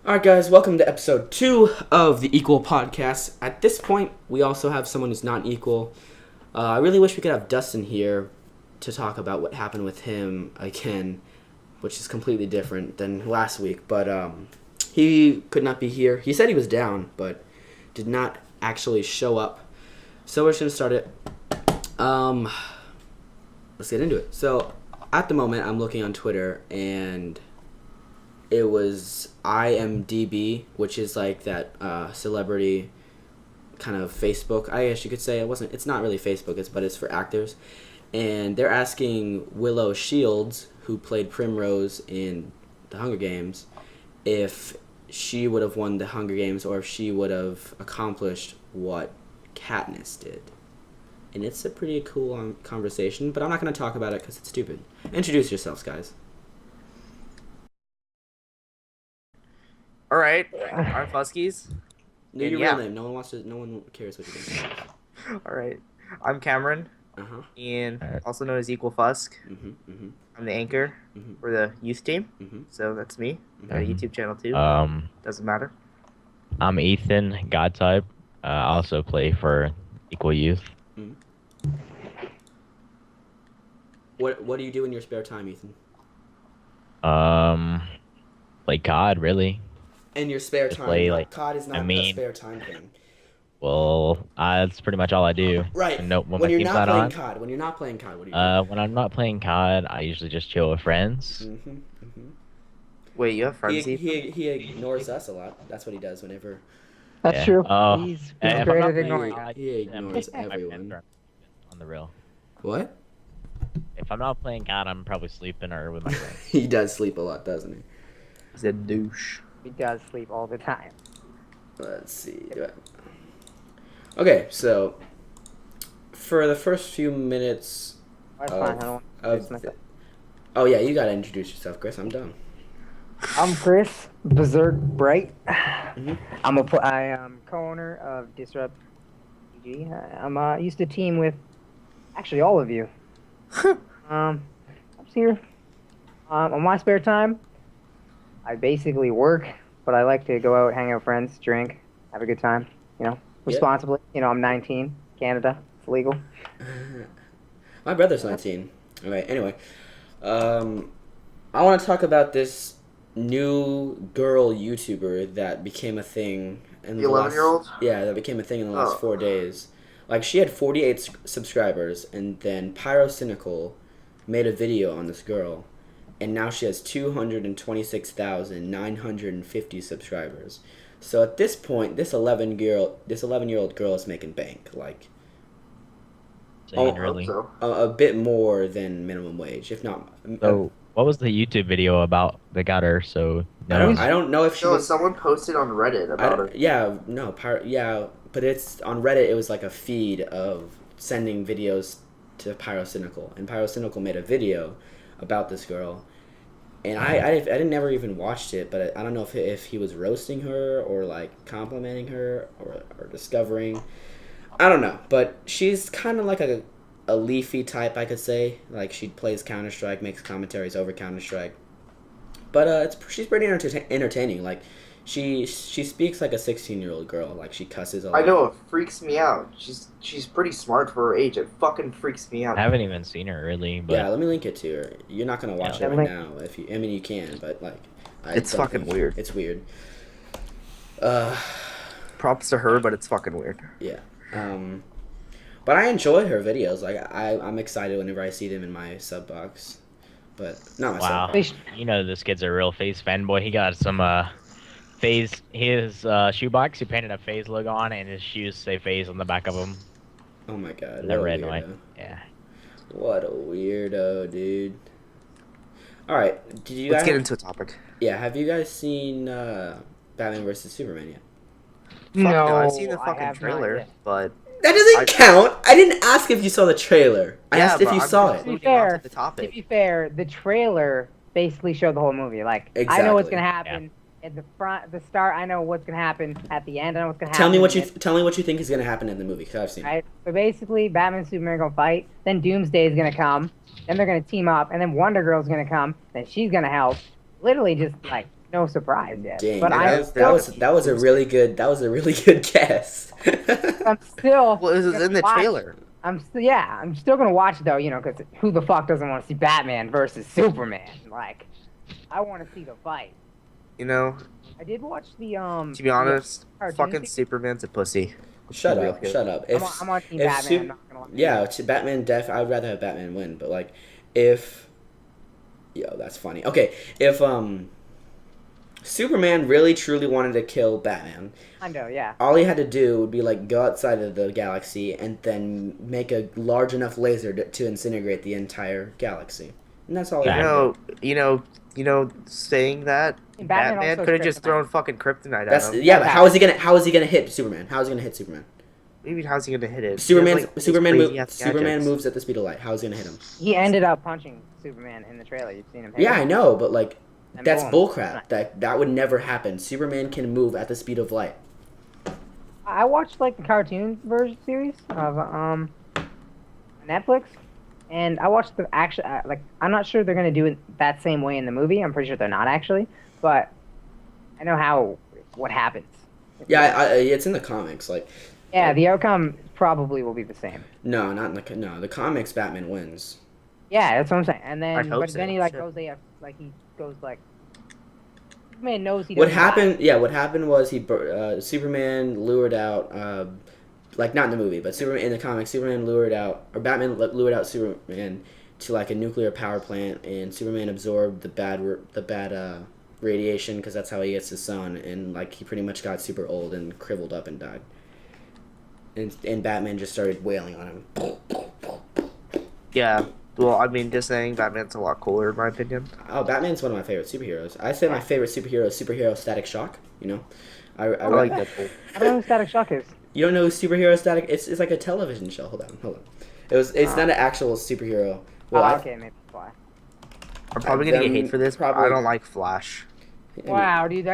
Alright guys, welcome to episode 2 of the Equal Podcast. At this point, we also have someone who's not equal. I really wish we could have Dustin here to talk about what happened with him again, which is completely different than last week, but he could not be here. He said he was down, but did not actually show up. So we're just going to start it. Let's get into it. So, at the moment, I'm looking on Twitter, and it was IMDb, which is like that celebrity kind of Facebook. I guess you could say it's not really Facebook. It's for actors, and they're asking Willow Shields, who played Primrose in the Hunger Games, if she would have won the Hunger Games or if she would have accomplished what Katniss did. And it's a pretty cool conversation, but I'm not going to talk about it because it's stupid. Introduce yourselves, guys. All right, our Fuskies. Your real name. No one cares what your name is. All right, I'm Cameron, and also known as Equal Fusk. I'm the anchor for the youth team, so that's me. Got a YouTube channel too. Doesn't matter. I'm Ethan, God type. I also play for Equal Youth. What do you do in your spare time, Ethan? Play COD, really. In your spare time? COD is not a spare time thing. Well, that's pretty much all I do. Right. When you're not playing COD, what do you do? When I'm not playing COD, I usually just chill with friends. Wait, you have friends? He ignores us a lot. That's what he does whenever. That's true. Oh, he's great at ignoring. He ignores everyone. On the real. What? If I'm not playing COD, I'm probably sleeping or with my friends. He does sleep a lot, doesn't he? He's a douche. He does sleep all the time. Let's see. Okay, so for the first few minutes That's fine. I don't want to introduce myself. Oh yeah, you gotta introduce yourself, Chris. I'm done. I'm Chris Berserk Bright. I am co-owner of Disrupt PG. I'm used to team with actually all of you. I'm just here on my spare time. I basically work, but I like to go out, hang out with friends, drink, have a good time, responsibly. I'm 19, Canada, it's legal. My brother's 19. All right, anyway. I want to talk about this new girl YouTuber that became a thing. In the 11-year-old? Yeah, that became a thing in the last 4 days. Like, she had 48 subscribers, and then Pyrocynical made a video on this girl. And now she has 226,950 subscribers. So at this point, this 11-year-old girl is making bank, like Really. a bit more than minimum wage, if not. So, what was the YouTube video about that got her? So I don't know if she. No, someone posted on Reddit about her. Yeah, no, but it's on Reddit. It was like a feed of sending videos to Pyrocynical, and Pyrocynical made a video about this girl, and I never even watched it, but I don't know if he was roasting her or like complimenting her or discovering. I don't know, but she's kind of like a Leafy type, I could say. Like, she plays Counter-Strike, makes commentaries over Counter-Strike, but she's pretty entertaining. Like, she speaks like a 16-year-old girl. Like, she cusses a lot. I know, it freaks me out. She's pretty smart for her age. It fucking freaks me out. I haven't even seen her really. But yeah, let me link it to her. You're not gonna watch it right now. You can, but like, it's fucking weird. It's weird. Props to her, but it's fucking weird. Yeah. But I enjoy her videos. Like, I'm excited whenever I see them in my sub box. But not my sub box. This kid's a real FaZe fanboy. He got some FaZe, his shoebox, he painted a FaZe logo on it, and his shoes say FaZe on the back of them. Oh my god. They're red and white. Yeah. What a weirdo, dude. Alright, Let's get into a topic. Yeah, have you guys seen Batman vs. Superman yet? No, I've seen the fucking trailer, but that doesn't count. I didn't ask if you saw the trailer. I asked if you saw it. To be fair, the trailer basically showed the whole movie. Like, exactly. I know what's gonna happen at the front, the start. I know what's gonna happen at the end. I know what's gonna happen. Tell me what you think is gonna happen in the movie, because I've seen it. Right. So basically, Batman and Superman are gonna fight. Then Doomsday is gonna come. Then they're gonna team up, and then Wonder Girl's gonna come. Then she's gonna help. Literally, just like no surprise yet. Dang, but that was a really good guess. I'm still. Well, it was in the trailer. I'm still gonna watch though, because who the fuck doesn't want to see Batman versus Superman? Like, I want to see the fight. I did watch the To be honest, fucking Superman's a pussy. Shut up. I'm on Team Batman. I'm not gonna lie. Yeah, Batman. I'd rather have Batman win, but like, if that's funny. Okay, if Superman really truly wanted to kill Batman, I know, yeah. all he had to do would be like go outside of the galaxy and then make a large enough laser to incinerate the entire galaxy, and that's all. Saying that Batman could have just thrown fucking kryptonite at him. Yeah, but how is he gonna hit Superman? How is he gonna hit Superman? Maybe how's he gonna hit it? Superman moves at the speed of light. How is he gonna hit him? He ended up punching Superman in the trailer. You've seen him. Yeah, I know, but like. That's bullcrap. That would never happen. Superman can move at the speed of light. I watched like the cartoon version series of Netflix, and I watched the actual. I'm not sure they're gonna do it that same way in the movie. I'm pretty sure they're not actually, but I know what happens. Yeah, it's in the comics. Yeah, the outcome probably will be the same. No, not in the comics. Batman wins. Yeah, that's what I'm saying. And then, then he goes like Superman knows he doesn't. What happened was Superman lured out not in the movie, but Superman in the comics, Batman lured out Superman to like a nuclear power plant, and Superman absorbed the bad radiation because that's how he gets his son, and like he pretty much got super old and shriveled up and died. And Batman just started wailing on him. Yeah. Well, I mean, just saying, Batman's a lot cooler in my opinion. Oh, Batman's one of my favorite superheroes. I say my favorite superhero is Superhero Static Shock. I like Deadpool. I don't know who Static Shock is. You don't know who Superhero Static? It's like a television show. Hold on. It's not an actual superhero. Well, okay, maybe Flash. I'm probably gonna get hate for this. I don't like Flash. Wow, dude,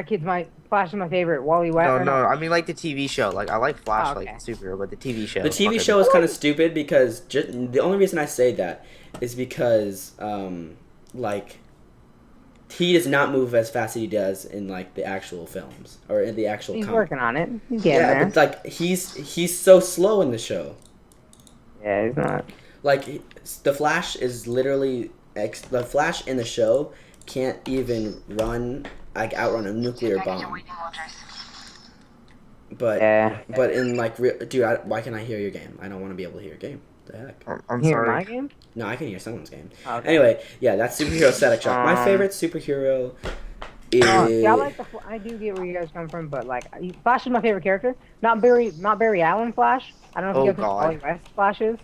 Flash is my favorite. Wally West. No, I mean like the TV show. Like I like Flash, like the superhero, but the TV show. The TV show is kind of stupid because the only reason I say that is because he does not move as fast as he does in like the actual films or in the actual. He's working on it. He's getting there. But like he's so slow in the show. Yeah, he's not. Like the Flash is literally the Flash in the show can't even outrun a nuclear bomb. But in dude, why can't I hear your game? I don't want to be able to hear your game. What the heck? I'm sorry. My game? No, I can hear someone's game. Okay. Anyway, yeah, that's Superhero Static Shock. My favorite superhero is. I do get where you guys come from, but Flash is my favorite character. Not Barry Allen Flash. I don't know if you guys know who Wally West Flash is.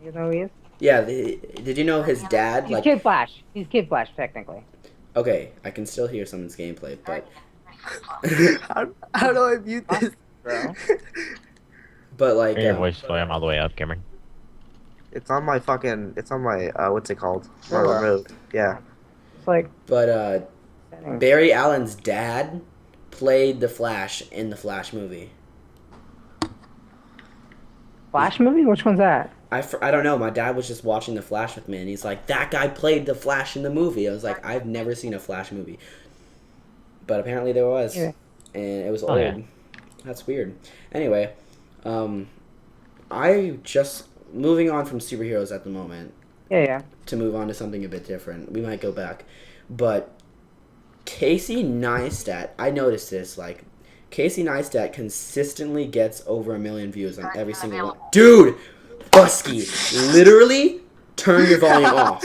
You guys know who he is? Yeah, did you know his dad? He's Kid Flash. He's Kid Flash, technically. Okay, I can still hear someone's gameplay, but... how do I mute this, bro? But your voice volume all the way up, Cameron. It's on my what's it called? My remote. Yeah. It's But Barry Allen's dad played the Flash in the Flash movie. Flash movie? Which one's that? I don't know. My dad was just watching The Flash with me, and he's like, that guy played the Flash in the movie. I was like, I've never seen a Flash movie. But apparently there was. Yeah. And it was old. Yeah. That's weird. Anyway, moving on from superheroes at the moment. Yeah. To move on to something a bit different. We might go back. But Casey Neistat, I noticed this, Casey Neistat consistently gets over 1 million views on every single one. Dude! Busky, literally turn your volume off.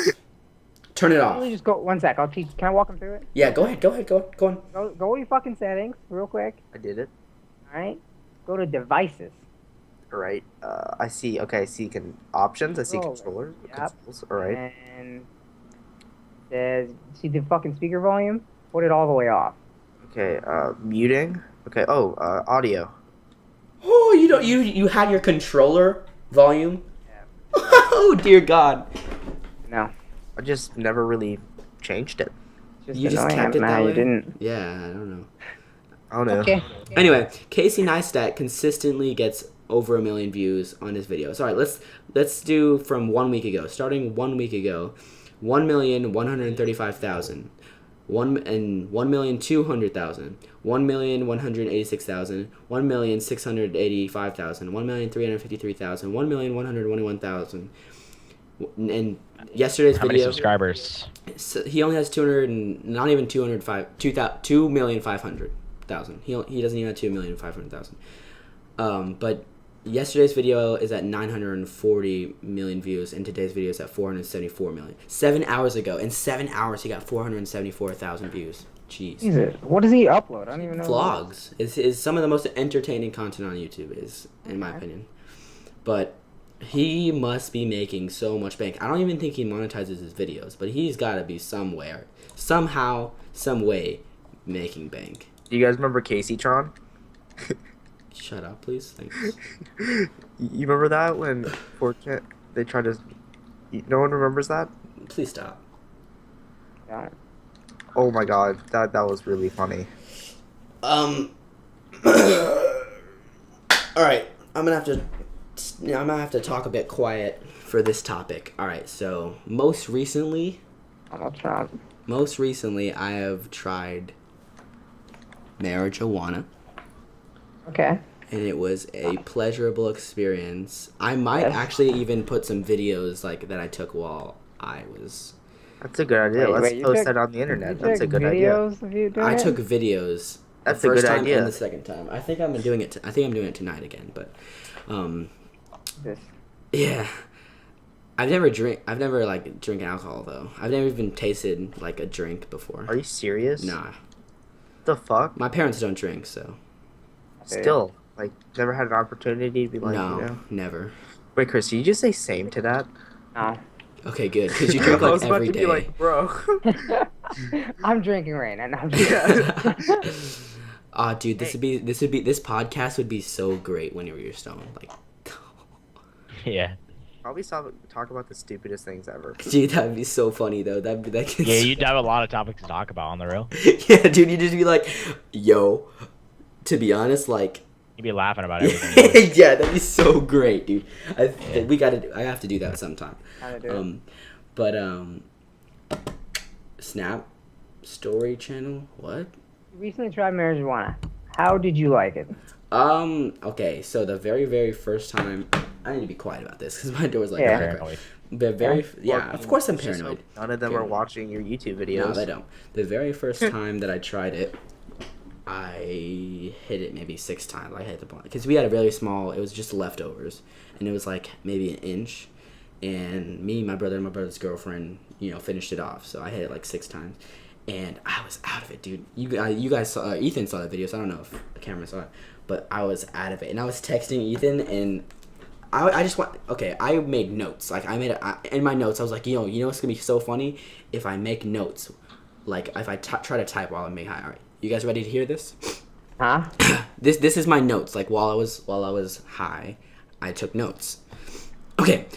Turn it off. Just go 1 sec. I'll teach. Can I walk him through it? Yeah, go ahead. Go on. Go to your fucking settings real quick. I did it. All right. Go to devices. All right. I see. Okay. I see options. I see controllers. Yep. Consoles. All right. And says, see the fucking speaker volume? Put it all the way off. Okay. Muting. Okay. Oh. Audio. Oh, you had your controller volume? Yeah. Oh dear God. No. I just never really changed it. You just kept it that way? You didn't. Yeah, I don't know. Oh no. Okay. Anyway, Casey Neistat consistently gets over 1 million views on his videos. All right, let's do from 1 week ago. Starting 1 week ago, 1,135,000. 1,200,000, 1,186,000, 1,685,000, 1,353,000, 1,121,000. And yesterday's How many video. subscribers? So he only has 200 and not even 2,500,000. He doesn't even have 2,500,000. But yesterday's video is at 940 million views, and today's video is at 474 million. 7 hours ago, in 7 hours, he got 474,000 views. Jeez. Jesus. What does he upload? I don't even know. Vlogs is some of the most entertaining content on YouTube, is in my opinion. But he must be making so much bank. I don't even think he monetizes his videos, but he's got to be somewhere, somehow, some way, making bank. Do you guys remember Casey Tron? Shut up, please. Thanks. You remember that when Fortnite they tried to? No one remembers that. Please stop. Yeah. Oh my god, that was really funny. All right, I'm gonna have to talk a bit quiet for this topic. All right, so most recently, I have tried marijuana. Okay. And it was a pleasurable experience. I might actually even put some videos like that I took while I was. That's a good idea. Let's post that on the internet. That's a good idea. Of you doing I took videos. That's the a first good time idea. And the second time. I think I'm doing it. I think I'm doing it tonight again. But, This. yeah. I've never drank alcohol though. I've never even tasted like a drink before. Are you serious? Nah. The fuck? My parents don't drink, so. Still, like, never had an opportunity to be like, no, you know? never. Wait, Chris, did you just say same to that? No. Okay, good. Because you drink I like was about every to day. be like, bro. I'm drinking right now. I'm drinking. Dude, this podcast would be so great when you're stoned. Like, Yeah. Probably talk about the stupidest things ever. dude, that'd be so funny though. Yeah, you'd have a lot of topics to talk about on the real. Yeah, dude, you'd just be like, yo. To be honest, like. You'd be laughing about everything. Yeah, that'd be so great, dude. I have to do that sometime. Snap Story Channel. What? You recently tried marijuana. How did you like it? Okay, so the very, very first time, I need to be quiet about this because my door's like, Paranoid. Of course I'm Just paranoid. hope none of them are watching your YouTube videos. No, they don't. The very first time that I tried it, I hit it maybe 6 times. I hit the blunt because we had a really small. It was just leftovers, and it was like maybe an inch. And me, my brother, and my brother's girlfriend, finished it off. So I hit it like 6 times, and I was out of it, dude. You guys saw Ethan saw that video, so I don't know if the camera saw it, but I was out of it, and I was texting Ethan, and I just want. Okay, I made notes. Like in my notes, I was like, you know what's gonna be so funny if I make notes, like if I try to type while I'm making high. All right. You guys ready to hear this? Huh? This is my notes. Like while I was high, I took notes. Okay.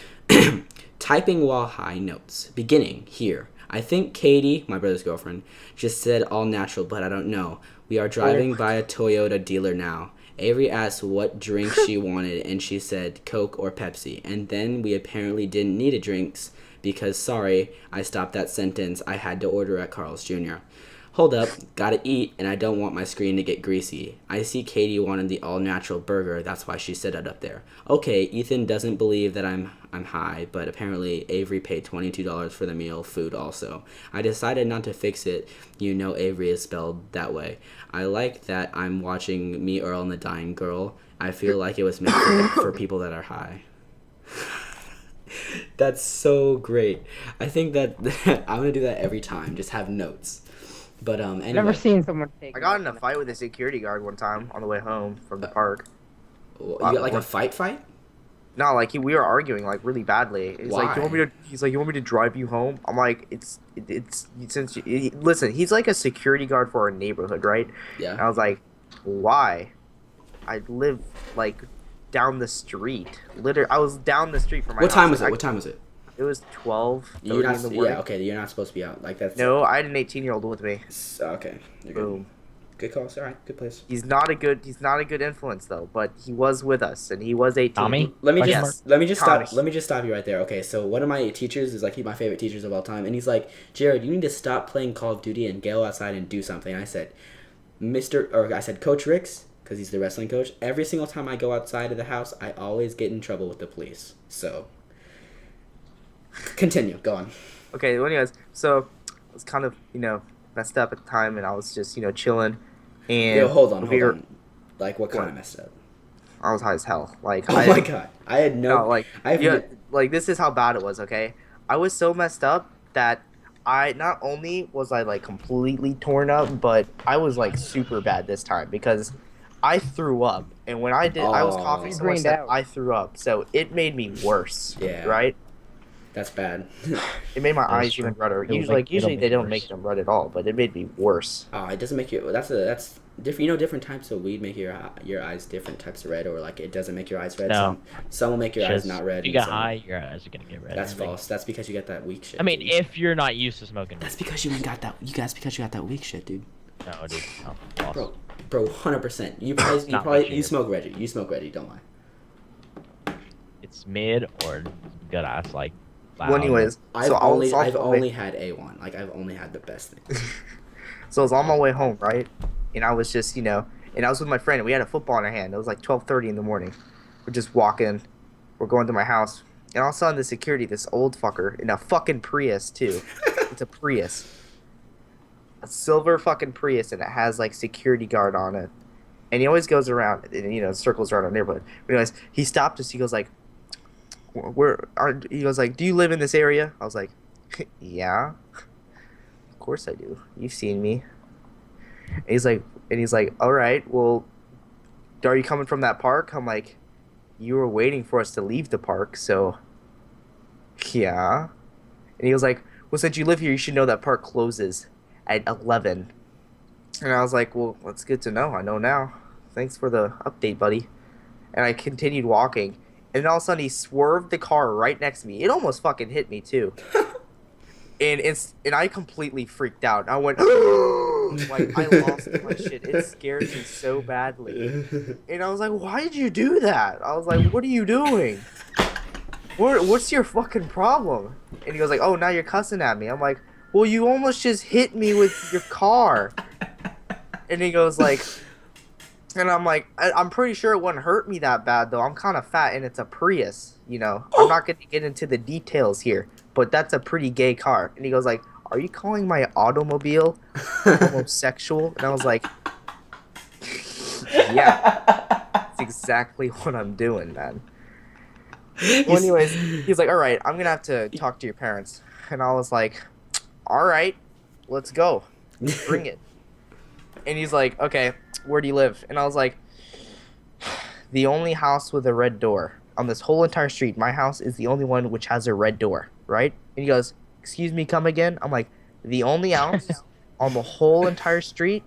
Typing while high notes. Beginning here. I think Katie, my brother's girlfriend, just said all natural, but I don't know. We are driving by a Toyota dealer now. Avery asked what drink she wanted, and she said Coke or Pepsi. And then we apparently didn't need a drinks because, sorry, I stopped that sentence. I had to order at Carl's Jr. Hold up, gotta eat, and I don't want my screen to get greasy. I see Katie wanted the all-natural burger, that's why she said it up there. Okay, Ethan doesn't believe that I'm high, but apparently Avery paid $22 for the meal, food also. I decided not to fix it, Avery is spelled that way. I like that I'm watching Me, Earl, and the Dying Girl. I feel like it was meant for people that are high. That's so great. I think that I'm gonna do that every time, just have notes. But anyway. I've never seen someone take. I got in a fight with a security guard one time on the way home from the park. You got like a fight? No, like we were arguing like really badly. He's Why? like, you want me to drive you home? I'm like, listen, he's like a security guard for our neighborhood, right? Yeah. And I was like, why? I live like down the street. Literally, I was down the street from my What house. time was it? What time was it? It was 12:30 in the morning. Yeah, okay, you're not supposed to be out. Like that's. No, I had an 18-year-old with me. Okay. You're good. Boom. Good calls. All right, good place. He's not a good influence though, but he was with us and he was 18. Tommy? Let me Tommy. just stop you right there. Okay, so one of my teachers is like my favorite teachers of all time, and he's like, Jared, you need to stop playing Call of Duty and go outside and do something. I said, Coach Ricks, because he's the wrestling coach. Every single time I go outside of the house, I always get in trouble with the police. So, continue. Go on. Okay, well, anyways, so I was kind of messed up at the time, and I was just chilling. And Yo, hold on. Like, what kind of messed up? I was high as hell. Like, oh my god, I had no. like this is how bad it was. Okay, I was so messed up that I not only was I like completely torn up, but I was like super bad this time because I threw up, and when I did, I was coughing so much that I threw up. So it made me worse. Yeah. Right. That's bad. It made my eyes even redder. Usually they don't make them red at all, but it made me worse. Oh, it doesn't make you. That's different. Different types of weed make your eyes different types of red, or like it doesn't make your eyes red. No. Some will make your eyes not red. If you get high, your eyes are gonna get red. That's false. That's because you got that weak shit. I mean, if you're not used to smoking. That's because you got that. Because you got that weak shit, dude. No, dude. No, false. Bro, 100%. You smoke Reggie. You smoke Reggie. Don't lie. It's mid or good ass like. Well, anyways, I've only had A1. Like, I've only had the best thing. So I was on my way home, right? And I was just, and I was with my friend, and we had a football in our hand. It was like 12:30 in the morning. We're just walking. We're going to my house. And all of a sudden, the security, this old fucker, in a fucking Prius, too. It's a Prius. A silver fucking Prius, and it has, like, security guard on it. And he always goes around, and, circles around our neighborhood. But anyways, he stopped us. He goes, like, he was like, do you live in this area? I was like, yeah, of course I do. You've seen me. And he's like, all right, well, are you coming from that park? I'm like, you were waiting for us to leave the park, so yeah. And he was like, well, since you live here, you should know that park closes at 11. And I was like, well, that's good to know. I know now. Thanks for the update, buddy. And I continued walking. And all of a sudden, he swerved the car right next to me. It almost fucking hit me, too. and I completely freaked out. I went, like, I lost my shit. It scared me so badly. And I was like, why did you do that? I was like, what are you doing? What's your fucking problem? And he goes like, oh, now you're cussing at me. I'm like, well, you almost just hit me with your car. And he goes like... And I'm like, I'm pretty sure it wouldn't hurt me that bad, though. I'm kind of fat, and it's a Prius, I'm not going to get into the details here, but that's a pretty gay car. And he goes like, are you calling my automobile homosexual? And I was like, yeah, that's exactly what I'm doing, man. Well, anyways, he's like, all right, I'm going to have to talk to your parents. And I was like, all right, let's go. Bring it. And he's like, okay, where do you live? And I was like, the only house with a red door on this whole entire street. My house is the only one which has a red door, right? And he goes, excuse me, come again? I'm like, the only house on the whole entire street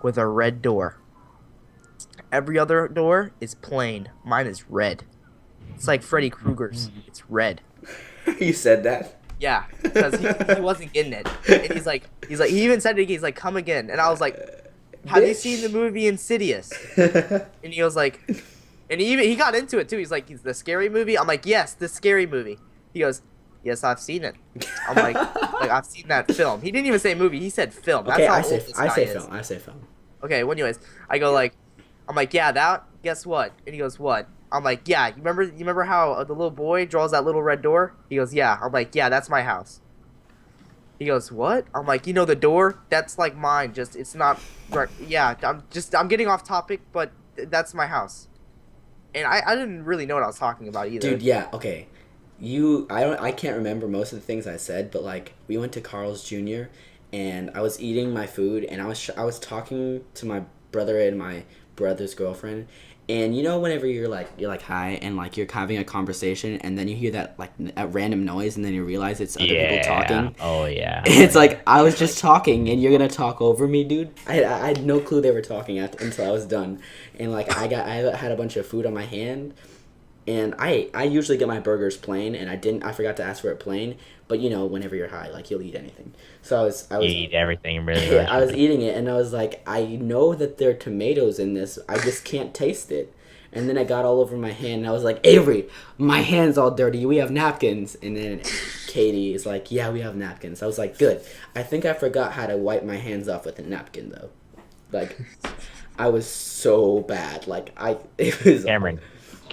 with a red door. Every other door is plain. Mine is red. It's like Freddy Krueger's. It's red. You said that? Yeah, because he wasn't getting it. And he's like, he even said it again. He's like, come again. And I was like, have you seen the movie Insidious? And he was like, and he got into it too. He's like, the scary movie? I'm like, yes, the scary movie. He goes, yes, I've seen it. I'm like I've seen that film. He didn't even say movie. He said film. That's okay, how I say film. Okay, well, anyways, I go like, I'm like, yeah, that. Guess what? And he goes, what? I'm like, yeah. You remember how the little boy draws that little red door? He goes, yeah. I'm like, yeah, that's my house. He goes, what? I'm like, the door? That's like mine. Just, it's not, right. Yeah, I'm getting off topic, but that's my house. And I didn't really know what I was talking about either. Dude, yeah, okay. I can't remember most of the things I said, but like, we went to Carl's Jr., and I was eating my food, and I was talking to my brother and my brother's girlfriend, and whenever you're like high and like you're having a conversation and then you hear that like a random noise and then you realize it's other people talking. Oh yeah. It's like I was just talking and you're gonna talk over me, dude. I had no clue they were talking until I was done, and like I had a bunch of food on my hand, And I usually get my burgers plain, and I forgot to ask for it plain. But you know, whenever you're high, like you'll eat anything. So I was You eat everything, really. yeah, I was eating it, and I was like, I know that there are tomatoes in this. I just can't taste it. And then I got all over my hand, and I was like, Avery, my hand's all dirty. We have napkins. And then Katie is like, yeah, we have napkins. I was like, good. I think I forgot how to wipe my hands off with a napkin, though. Like, I was so bad. Like, it was... Cameron,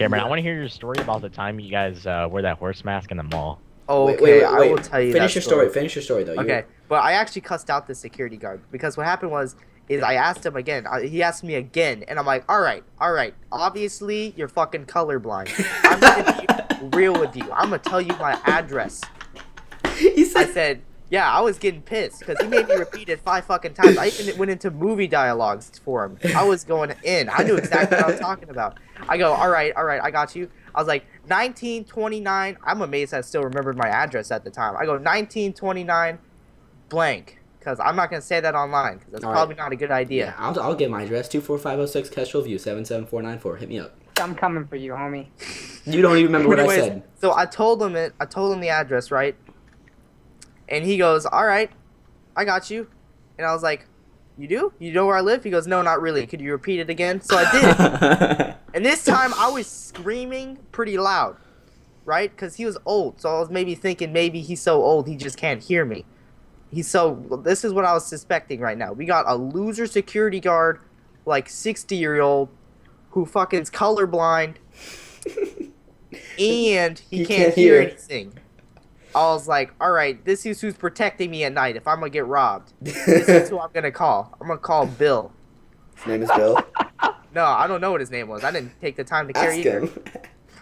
I want to hear your story about the time you guys wore that horse mask in the mall. Okay, I will tell you. Finish your story. Finish your story, though. Okay, but I actually cussed out the security guard because what happened was I asked him again. He asked me again, and I'm like, all right. Obviously, you're fucking colorblind. I'm gonna be real with you. I'm gonna tell you my address. I said, yeah, I was getting pissed because he made me repeat it 5 fucking times. I even went into movie dialogues for him. I was going in. I knew exactly what I was talking about. I go, all right, I got you. I was like, 1929. I'm amazed I still remembered my address at the time. I go, 1929 blank. Because I'm not going to say that online. Because that's probably not a good idea. Yeah, I'll give my address. 24506 Kestrel View, 77494. Hit me up. I'm coming for you, homie. You don't even remember what I said. So I told him the address, right? And he goes, all right, I got you. And I was like, you do? You know where I live? He goes, no, not really. Could you repeat it again? So I did. And this time I was screaming pretty loud, right? Because he was old. So I was maybe thinking maybe he's so old he just can't hear me. This is what I was suspecting right now. We got a loser security guard, like 60-year-old, who fucking's colorblind, and he can't hear anything. I was like, all right, this is who's protecting me at night if I'm going to get robbed. This is who I'm going to call. I'm going to call Bill. His name is Bill? No, I don't know what his name was. I didn't take the time to carry Ask either. him.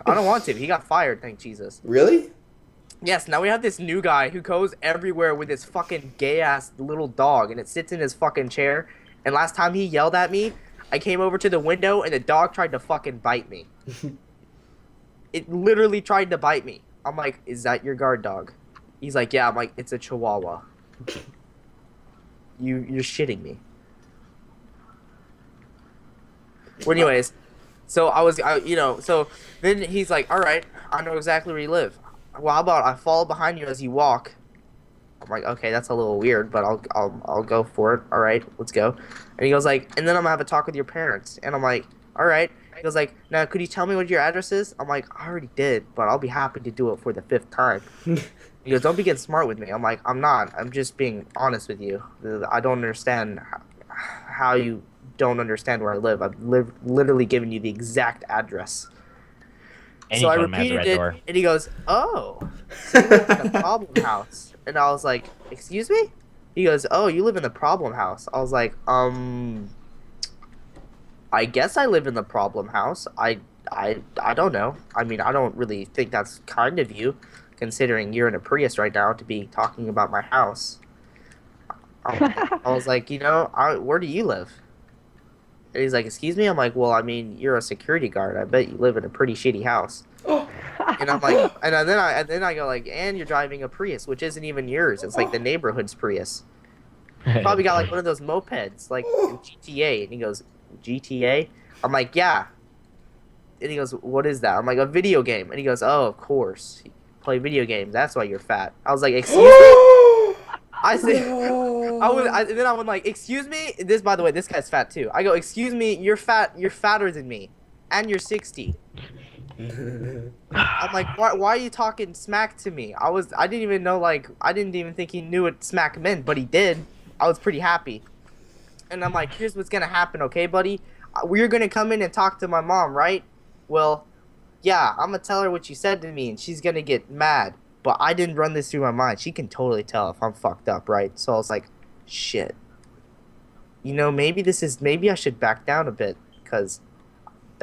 I don't want to. He got fired, thank Jesus. Really? Yes, now we have this new guy who goes everywhere with his fucking gay-ass little dog, and it sits in his fucking chair. And last time he yelled at me, I came over to the window, and the dog tried to fucking bite me. It literally tried to bite me. I'm like, is that your guard dog? He's like, yeah. I'm like, it's a Chihuahua. You're shitting me. Well, anyways, so so then he's like, all right, I know exactly where you live. Well, how about I follow behind you as you walk? I'm like, okay, that's a little weird, but I'll go for it. All right, let's go. And he goes like, and then I'm gonna have a talk with your parents. And I'm like, all right. He goes like, now could you tell me what your address is? I'm like, I already did, but I'll be happy to do it for the 5th time. He goes, don't be getting smart with me. I'm like, I'm not. I'm just being honest with you. I don't understand how you don't understand where I live. I've literally given you the exact address. And so I repeated it, and he goes, oh, so you live in the problem house. And I was like, excuse me? He goes, oh, you live in the problem house. I was like, I guess I live in the problem house. I don't know. I mean, I don't really think that's kind of you, considering you're in a Prius right now to be talking about my house. I was like, where do you live? And he's like, excuse me? I'm like, well, I mean, you're a security guard. I bet you live in a pretty shitty house. And I'm like, and then I go like, and you're driving a Prius, which isn't even yours. It's like the neighborhood's Prius. Probably got like one of those mopeds, like in GTA. And he goes, GTA? I'm like, yeah. And he goes, what is that? I'm like, a video game. And he goes, oh, of course. You play video games. That's why you're fat. I was like, excuse me? I said, and then I went like, excuse me? This, by the way, this guy's fat too. I go, excuse me, you're fat. You're fatter than me. And you're 60. I'm like, why are you talking smack to me? I didn't even know, like, I didn't even think he knew what smack meant, but he did. I was pretty happy. And I'm like, here's what's going to happen, okay, buddy? We're going to come in and talk to my mom, right? Well, yeah, I'm going to tell her what you said to me, and she's going to get mad. But I didn't run this through my mind. She can totally tell if I'm fucked up, right? So I was like, shit. Maybe I should back down a bit, because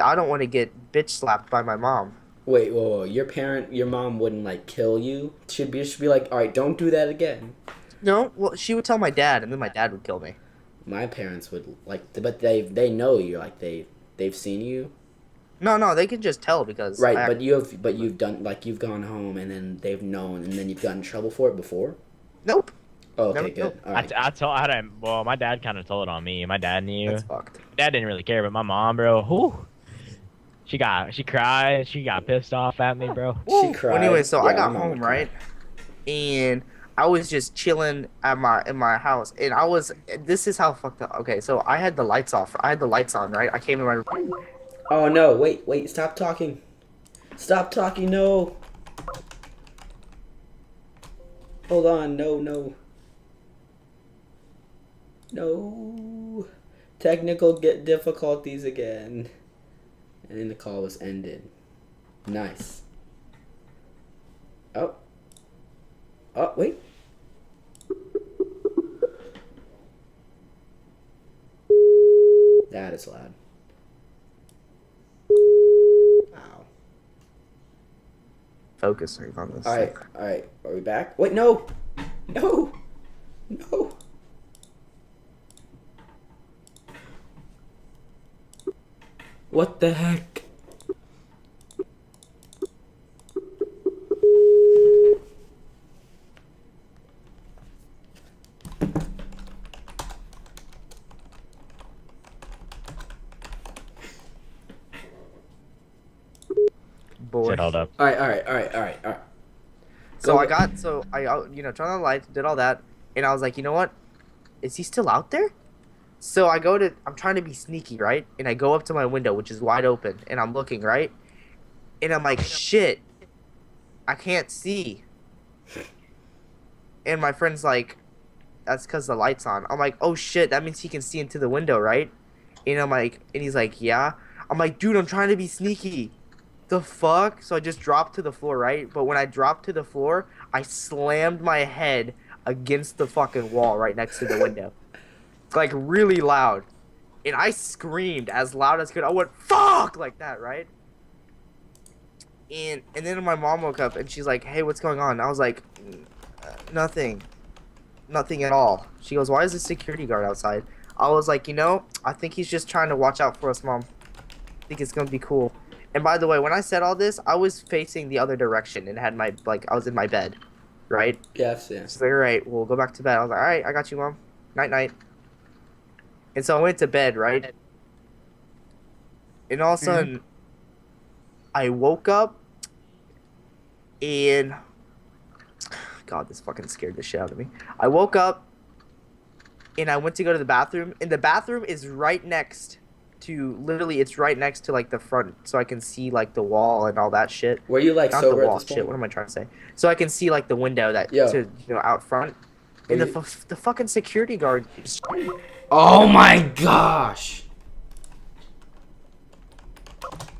I don't want to get bitch slapped by my mom. Wait, whoa, your mom wouldn't, like, kill you? She'd be like, all right, don't do that again. No, well, she would tell my dad, and then my dad would kill me. My parents would, like, but they know you, like, they've seen you. No, they can just tell because right, but you've done, like, you've gone home and then they've known and then you've gotten in trouble for it before. Nope. Oh, okay, good. All right. Well, my dad kind of told it on me. My dad knew. That's fucked. Dad didn't really care, but my mom, bro, She cried. She got pissed off at me, bro. She cried. Well, anyway, so I Yeah, got my mom home, would cry. right? And I was just chilling at my house, and this is how fucked up. Okay, so I had the lights off. I had the lights on, right? I came in my Oh no! Wait! Stop talking! Stop talking! No! Hold on! No! Technical difficulties again. And then the call was ended. Nice. Oh, wait. That is loud. Wow. focusing on this. Alright. Are we back? Wait, no! No! What the heck? Boy. Shit, hold up. Alright. So Go- I turned on the lights, did all that, and I was like, you know what? Is he still out there? So I'm trying to be sneaky, right? And I go up to my window, which is wide open, and I'm looking, right? And I'm like, shit, I can't see. And my friend's like, that's because the light's on. I'm like, oh shit, that means he can see into the window, right? And he's like, yeah. I'm like, dude, I'm trying to be sneaky. The fuck? So I just dropped to the floor, right? But when I dropped to the floor, I slammed my head against the fucking wall right next to the window. Like, really loud. And I screamed as loud as could. I went, fuck! Like that, right? And then my mom woke up and she's like, hey, what's going on? I was like, nothing. Nothing at all. She goes, why is the security guard outside? I was like, I think he's just trying to watch out for us, Mom. I think it's gonna be cool. And by the way, when I said all this, I was facing the other direction and had I was in my bed, right? Yes. She's like, all right, we'll go back to bed. I was like, all right, I got you, Mom. Night. And so I went to bed, right? And all of a sudden, I woke up, and God, this fucking scared the shit out of me. I woke up, and I went to go to the bathroom, and the bathroom is right next to, literally, it's right next to, like, the front, so I can see, like, the wall and all that shit. Were you like Not sober the wall, at this point? shit, what am I trying to say? So I can see, like, the window that, out front. And the fucking security guard just... Oh my gosh!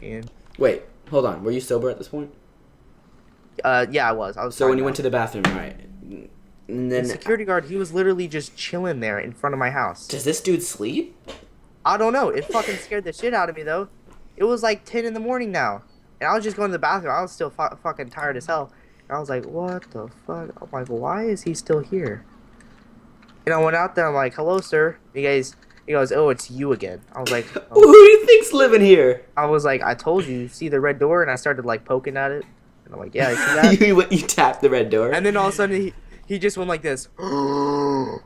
And, Wait, hold on. Were you sober at this point? yeah, I was. So when fine you now. went to the bathroom, right? And then The security guard, he was literally just chilling there in front of my house. does this dude sleep? I don't know. It fucking scared the shit out of me, though. It was like 10 in the morning now. And I was just going to the bathroom. I was still fucking tired as hell. And I was like, what the fuck? I'm like, why is he still here? And I went out there. I'm like, hello, sir. He goes, oh, it's you again. I was like, Who oh. do you think's living here? I was like, I told you. See the red door? And I started, like, poking at it. And I'm like, yeah, you see that? you tapped the red door. And then all of a sudden, he just went like this. And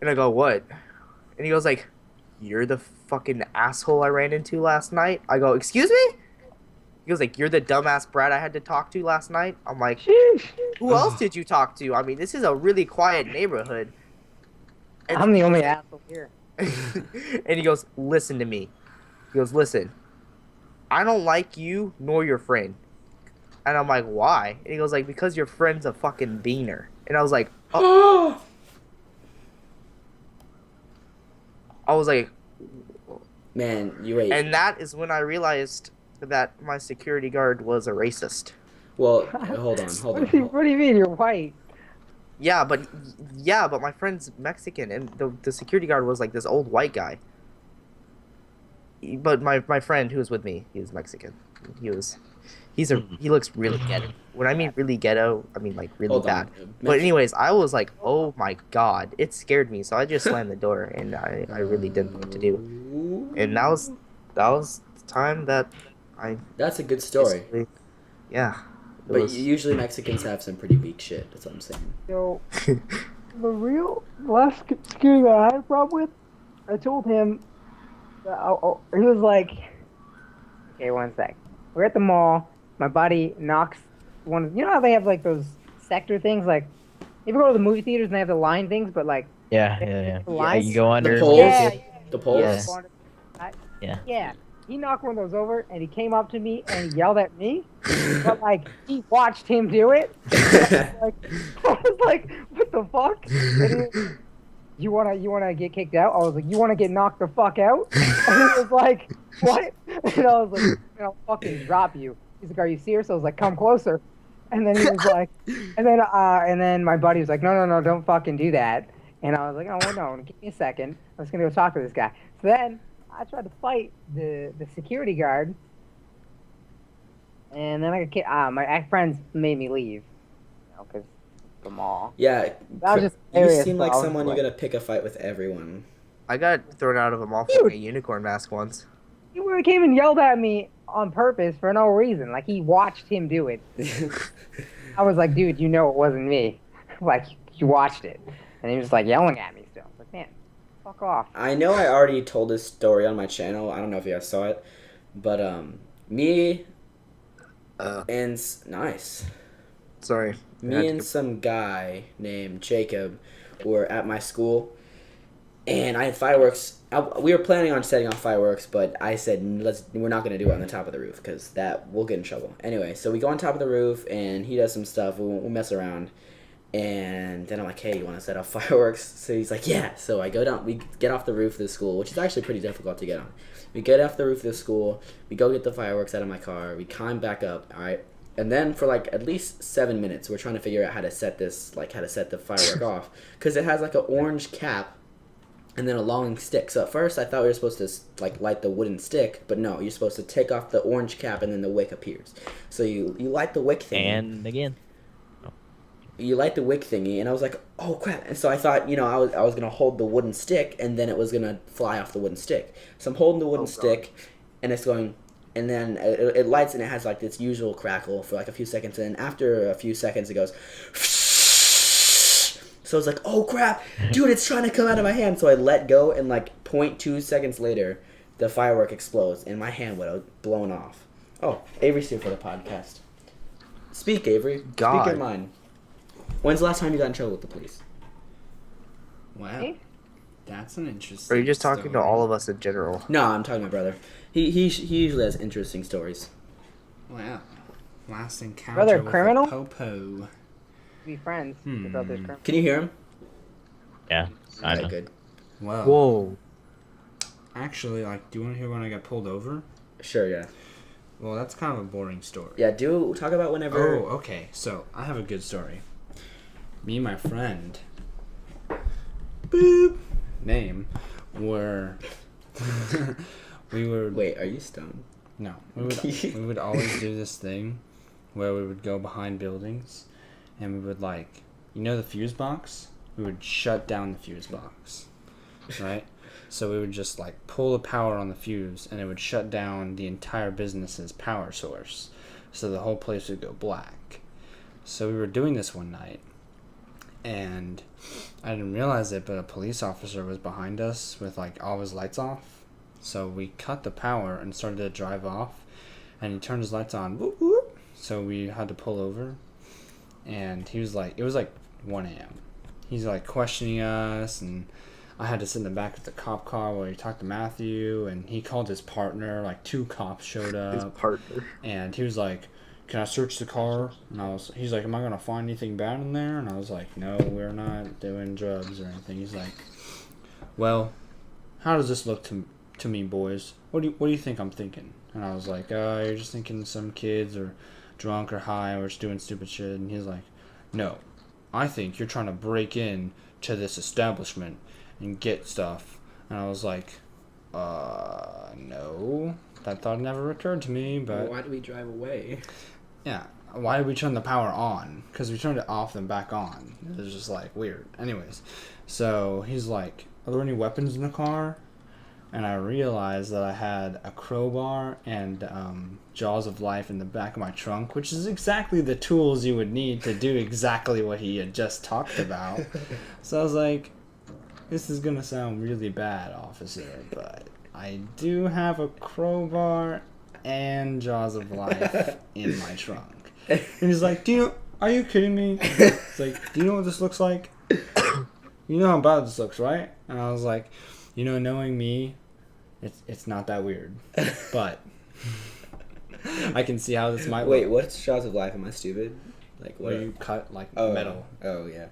I go, what? And he goes like, you're the fucking asshole I ran into last night? I go, excuse me? He goes like, you're the dumbass brat I had to talk to last night? I'm like, who else did you talk to? I mean, this is a really quiet neighborhood. And I'm the only asshole here. and he goes, listen to me. He goes, listen, I don't like you nor your friend. And I'm like, why? And he goes like, because your friend's a fucking beaner. And I was like, oh. I was like, Man, you wait. and that is when I realized that my security guard was a racist. Well, hold on. What do you mean? You're white. Yeah, but my friend's Mexican, and the security guard was like this old white guy. But my friend who was with me, he was Mexican. He looks really ghetto. When I mean really ghetto, I mean like really Hold bad. on. But anyways, I was like, oh my god, it scared me. So I just slammed the door, and I really didn't know what to do. And that was the time that I. That's a good story. basically- Yeah. it But was- usually Mexicans have some pretty weak shit. That's what I'm saying. So, the last security guard I had a problem with, I told him that he was like, Okay, one sec. We're at the mall. My buddy knocks one. You know how they have like those sector things? Like, if you go to the movie theaters and they have the line things, but like, Yeah, they yeah, have the yeah. lines. You go under. poles? Yeah, yeah. The You poles? go under- I- Yeah. yeah. He knocked one of those over and he came up to me and he yelled at me. But like, he watched him do it. Like, I was like, what the fuck? And he was, you wanna get kicked out? I was like, you wanna get knocked the fuck out? And he was like, what? And I was like, I'll fucking drop you. He's like, are you serious? I was like, come closer. And then he was like, and then my buddy was like, no, don't fucking do that. And I was like, oh well, no, give me a second. I was gonna go talk to this guy. So then I tried to fight the security guard, and then I got my friends made me leave, because the mall. Yeah, That was just you hilarious, seem so like I was someone like- you're gonna pick a fight with everyone. I got thrown out of a mall for wearing a unicorn mask once. He really came and yelled at me on purpose for no reason. Like, he watched him do it. I was like, dude, you know it wasn't me. Like, you watched it. And he was like yelling at me still. I was like, man, fuck off. I know I already told this story on my channel. I don't know if you guys saw it, but me and nice. Sorry. Me and some guy named Jacob were at my school, and I had fireworks. We were planning on setting off fireworks, but I said we're not gonna do it on the top of the roof because that we'll get in trouble. Anyway, so we go on top of the roof, and he does some stuff. We'll mess around, and then I'm like, hey, you want to set off fireworks? So he's like, yeah. So I go down. We get off the roof of the school, which is actually pretty difficult to get on. We get off the roof of the school. We go get the fireworks out of my car. We climb back up. All right. And then for like at least 7 minutes, we're trying to figure out how to set this, like how to set the firework off, because it has like an orange cap and then a long stick. So at first I thought we were supposed to like light the wooden stick, but no, you're supposed to take off the orange cap and then the wick appears. So you light the wick thingy. And again. You light the wick thingy, and I was like, oh crap. And so I thought, I was gonna hold the wooden stick, and then it was gonna fly off the wooden stick. So I'm holding the wooden stick, and it's going. And then it lights, and it has like this usual crackle for like a few seconds, and after a few seconds it goes. So I was like, oh crap, dude, it's trying to come out of my hand. So I let go, and like 0.2 seconds later, the firework explodes, and my hand would have blown off. Oh, Avery's here for the podcast. Speak, Avery. God. Speak your mind. When's the last time you got in trouble with the police? Wow. Hey? That's an interesting Or are you just talking to story. all of us in general? No, I'm talking to my brother. He usually has interesting stories. Wow. Last encounter Brother, with criminal? a popo. Be friends. Your brother's criminal. Can you hear him? Yeah. I Alright, know. good. Whoa. Whoa. Actually, like, do you want to hear when I got pulled over? Sure, yeah. Well, that's kind of a boring story. Yeah, talk about whenever... Oh, okay. So, I have a good story. Me and my friend... Boop! Name... were... we were... Wait, are you stoned? No. We would always do this thing where we would go behind buildings and we would, like... You know the fuse box? We would shut down the fuse box. Right? So we would just, like, pull the power on the fuse and it would shut down the entire business's power source. So the whole place would go black. So we were doing this one night. And I didn't realize it, but a police officer was behind us with, like, all his lights off. So we cut the power and started to drive off. And he turned his lights on. Whoop, whoop. So we had to pull over. And he was like, it was like 1 a.m. He's like questioning us. And I had to sit in the back of the cop car while he talked to Matthew. And he called his partner. Like 2 cops showed up. His partner. And he was like, can I search the car? And he's like, am I going to find anything bad in there? And I was like, no, we're not doing drugs or anything. He's like, well, how does this look to me, boys? What do you think I'm thinking? And I was like, you're just thinking some kids are drunk or high or just doing stupid shit. And he's like, no, I think you're trying to break in to this establishment and get stuff. And I was like, no, that thought never occurred to me, but... Why do we drive away? Yeah, why did we turn the power on? Because we turned it off and back on. It was just, like, weird. Anyways, so he's like, are there any weapons in the car? And I realized that I had a crowbar and Jaws of Life in the back of my trunk, which is exactly the tools you would need to do exactly what he had just talked about. So I was like, this is going to sound really bad, officer, but I do have a crowbar and Jaws of Life in my trunk. And he's like, are you kidding me? It's like, do you know what this looks like? You know how bad this looks, right? And I was like, knowing me, it's not that weird. But I can see how this might Wait, look. what's Jaws of Life? Am I stupid? Like what? Where you cut like Oh, metal. Oh yeah.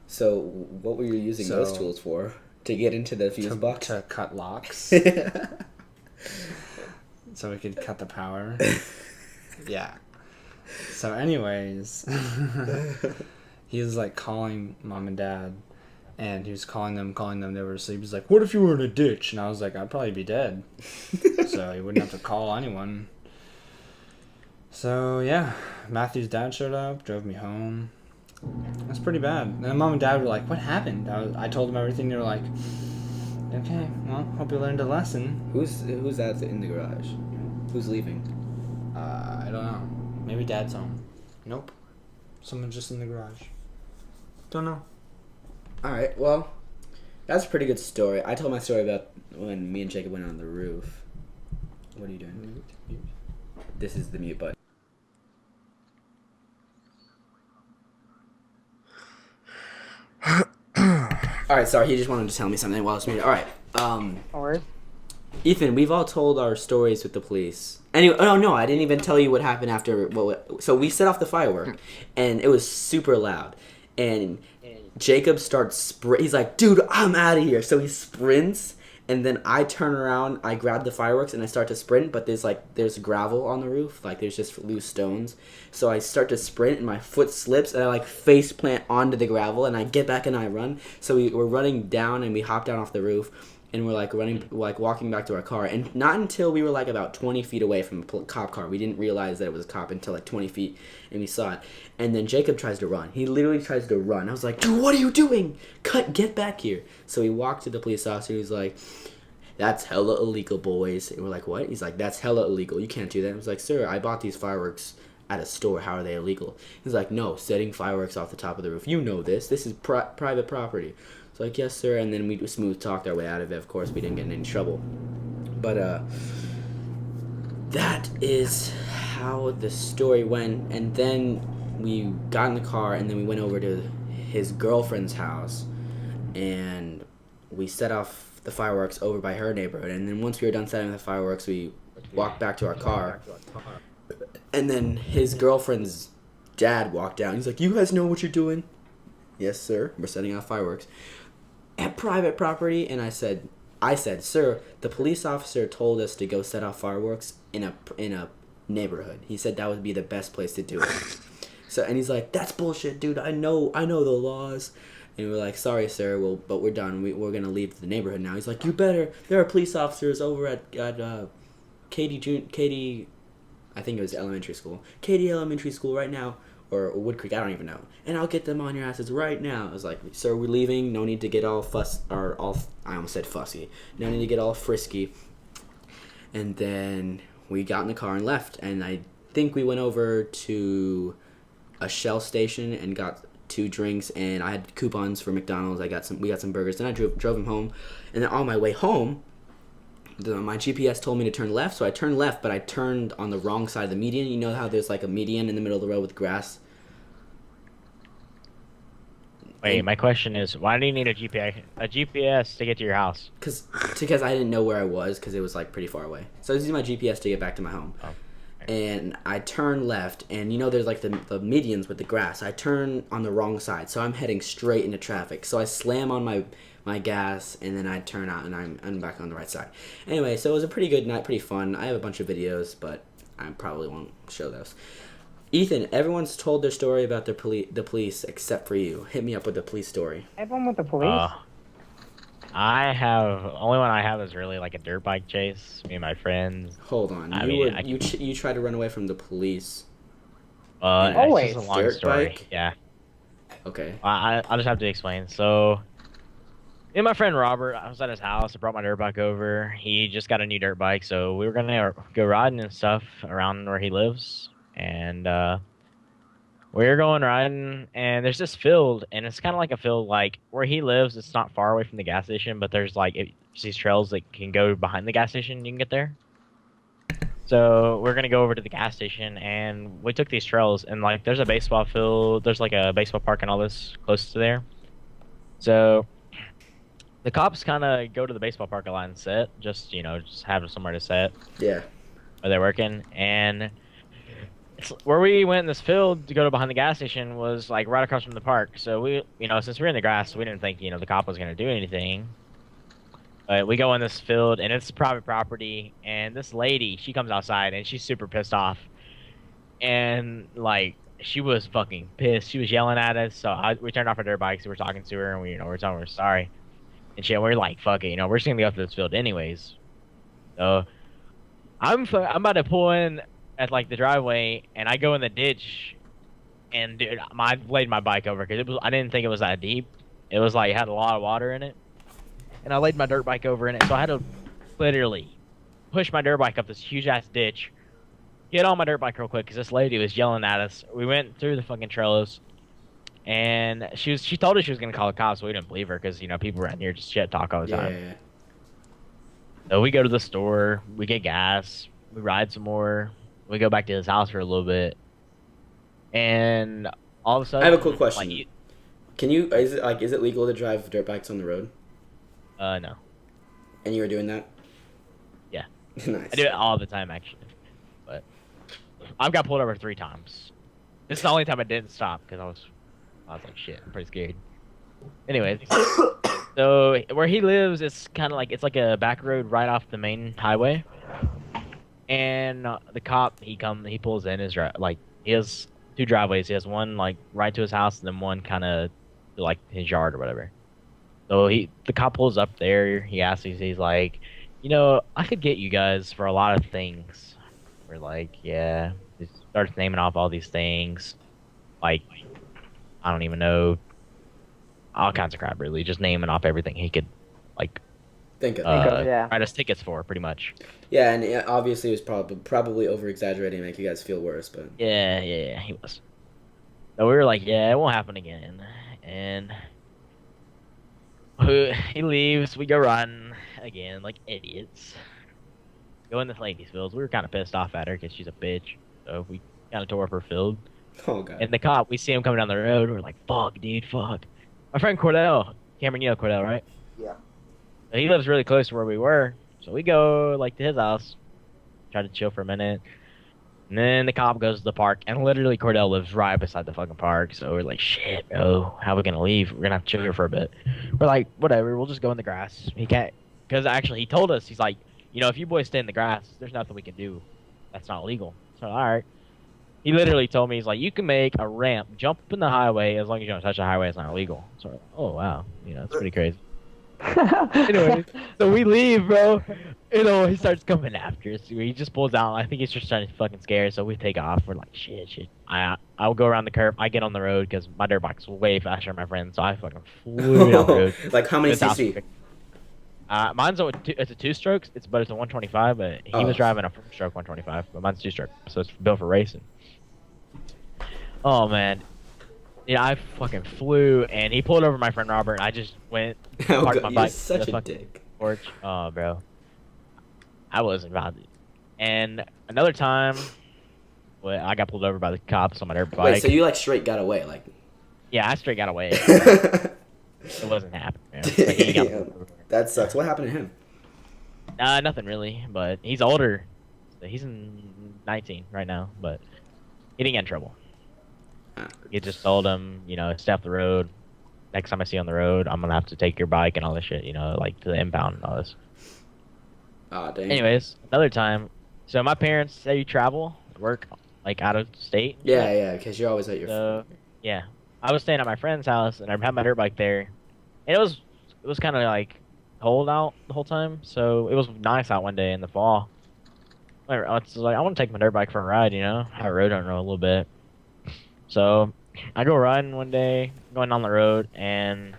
So what were you using those tools for? To get into the fuse box? To cut locks. So we could cut the power. Yeah. So anyways, he was like calling mom and dad, and he was calling them, they were asleep. He's like, what if you were in a ditch? And I was like, I'd probably be dead. So he wouldn't have to call anyone. So yeah, Matthew's dad showed up, drove me home. That's pretty bad. And then mom and dad were like, what happened? I told them everything. They were like, okay, well, hope you learned a lesson. Who's that in the garage? Who's leaving? I don't know. Maybe dad's home. Nope. Someone's just in the garage. Don't know. Alright, well, that's a pretty good story. I told my story about when me and Jacob went on the roof. What are you doing? This is the mute button. Alright, sorry, he just wanted to tell me something while I was muted. Alright, Or Ethan, we've all told our stories with the police. Anyway, oh no, I didn't even tell you what happened after. So we set off the firework, and it was super loud. And Jacob starts he's like, "Dude, I'm out of here!" So he sprints, and then I turn around, I grab the fireworks, and I start to sprint. But there's gravel on the roof, like there's just loose stones. So I start to sprint, and my foot slips, and I like face plant onto the gravel, and I get back and I run. So we're running down, and we hop down off the roof. And we're like walking back to our car, and not until we were like about 20 feet away from a cop car, we didn't realize that it was a cop until like 20 feet, and we saw it. And then Jacob tries to run. He literally tries to run. I was like, dude, what are you doing? Get back here. So we walked to the police officer. He's like, that's hella illegal, boys. And we're like, what? He's like, that's hella illegal. You can't do that. I was like, sir, I bought these fireworks at a store. How are they illegal? He's like, no, setting fireworks off the top of the roof. You know this. This is private property. So like, yes, sir. And then we smooth talked our way out of it. Of course, we didn't get in any trouble. But that is how the story went. And then we got in the car, and then we went over to his girlfriend's house, and we set off the fireworks over by her neighborhood. And then once we were done setting the fireworks, we walked back to our car. And then his girlfriend's dad walked down. He's like, you guys know what you're doing? Yes, sir. We're setting off fireworks at private property. And I said, sir, the police officer told us to go set off fireworks in a neighborhood. He said that would be the best place to do it. So, and he's like, that's bullshit, dude. I know the laws. And we're like, sorry, sir. Well, but we're done. We're gonna leave the neighborhood now. He's like, you better. There are police officers over at Katie. I think it was elementary school. Katie Elementary School right now. Or Wood Creek, I don't even know. And I'll get them on your asses right now. I was like, sir, we're leaving. No need to get all I almost said fussy. No need to get all frisky. And then we got in the car and left. And I think we went over to a Shell station and got 2 drinks. And I had coupons for McDonald's. We got some burgers. Then I drove him home. And then on my way home, my GPS told me to turn left, so I turned left, but I turned on the wrong side of the median. You know how there's like a median in the middle of the road with grass? Wait, my question is, why do you need a GPS to get to your house? Because I didn't know where I was, because it was like pretty far away. So I was using my GPS to get back to my home. Oh. And I turned left, and you know there's like the medians with the grass. I turned on the wrong side, so I'm heading straight into traffic. So I slam on my gas, and then I turn out, and I'm back on the right side. Anyway, so it was a pretty good night, pretty fun. I have a bunch of videos, but I probably won't show those. Ethan, everyone's told their story about the police except for you. Hit me up with the police story. everyone with the police. Only one I have is really like a dirt bike chase. Me and my friends. Hold on, you tried to run away from the police. It's just a long Dirt story. bike? Yeah. Okay. I'll just have to explain. So, me and my friend Robert, I was at his house. I brought my dirt bike over. He just got a new dirt bike, so we were gonna go riding and stuff around where he lives. And we were going riding, and there's this field, and it's kind of like a field like where he lives. It's not far away from the gas station, but there's like these trails that can go behind the gas station. You can get there. So we're gonna go over to the gas station, and we took these trails, and like there's a baseball field, there's like a baseball park and all this close to there. So the cops kind of go to the baseball park a lot and sit, just just have somewhere to sit Yeah. where they're working. And it's, where we went in this field to go to behind the gas station was like right across from the park. So we, since we were in the grass, we didn't think the cop was gonna do anything. But we go in this field, and it's private property, and this lady, she comes outside, and she's super pissed off. And, like, she was fucking pissed. She was yelling at us, so we turned off our dirt bikes, we were talking to her, and we're telling her sorry. And we're like, fuck it, we're just gonna go through this field anyways. So, I'm about to pull in at, like, the driveway, and I go in the ditch, and, dude, I laid my bike over, because I didn't think it was that deep. It was, like, it had a lot of water in it. And I laid my dirt bike over in it, so I had to literally push my dirt bike up this huge-ass ditch, get on my dirt bike real quick, because this lady was yelling at us. We went through the fucking trails, and she told us she was going to call the cops, so we didn't believe her, because, people around here just shit talk all the time. Yeah. So we go to the store, we get gas, we ride some more, we go back to his house for a little bit, and all of a sudden... I have a quick question. Like, is it legal to drive dirt bikes on the road? No. And you were doing that? Yeah. Nice. I do it all the time, actually. But I've got pulled over 3 times. This is the only time I didn't stop, because I was like, shit, I'm pretty scared. Anyways, so where he lives, it's kind of like, it's like a back road right off the main highway. And the cop, he pulls in he has 2 driveways. He has one, like, right to his house, and then one kind of, like, his yard or whatever. So the cop pulls up there. He asks, he's like, I could get you guys for a lot of things. We're like, yeah. He starts naming off all these things, like, I don't even know, all kinds of crap, really. Just naming off everything he could, like, Think of yeah. write us tickets for, pretty much. Yeah, and obviously it was probably over exaggerating to make you guys feel worse, but Yeah, he was. So we were like, yeah, it won't happen again, and. He leaves, we go riding again like idiots. Go in this lady's fields. We were kind of pissed off at her because she's a bitch. So we kind of tore up her field. oh god. And the cop, we see him coming down the road. We're like, fuck, dude, fuck. My friend Cordell, Cameron, you know Cordell, right? Yeah. So he lives really close to where we were. So we go like to his house, try to chill for a minute. And then the cop goes to the park, and literally Cordell lives right beside the fucking park. So we're like, shit, bro, how are we gonna leave? We're gonna have to chill here for a bit. We're like, whatever, we'll just go in the grass. He can't, because actually he told us, he's like, if you boys stay in the grass, there's nothing we can do. That's not legal. So all right. He literally told me, he's like, you can make a ramp, jump up in the highway, as long as you don't touch the highway, it's not illegal. So we're like, oh wow, it's pretty crazy. Anyway, so we leave, bro. He starts coming after us. He just pulls out. I think he's just trying to fucking scare us. So we take off. We're like, shit. I'll go around the curb. I get on the road because my dirt bike's way faster than my friend. So I fucking flew down the road. Like how many cc? Mine's it's a 2-stroke. But it's a 125. But he was driving a 4-stroke 125. But mine's 2-stroke, so it's built for racing. Oh man. Yeah, I fucking flew, and he pulled over my friend Robert, and I just went, parked my bike. Such a dick. Porch. Oh, bro. I wasn't about it. And another time, I got pulled over by the cops on my dirt bike. Wait, so you straight got away, like? Yeah, I straight got away. It wasn't happening. Man. Like, he got pulled over. That sucks. What happened to him? Nothing really, but he's older. So he's in 19 right now, but he didn't get in trouble. He just told him, stay off the road. Next time I see you on the road, I'm gonna have to take your bike and all this shit, like to the impound and all this. Oh, dang. Anyways, another time. So my parents say you travel, work, like out of state. Yeah, because you're always at your. So, yeah, I was staying at my friend's house, and I had my dirt bike there, and it was kind of like cold out the whole time, so it was nice out one day in the fall. I was like, I want to take my dirt bike for a ride, have a road on a little bit. So I go riding one day, going down the road, and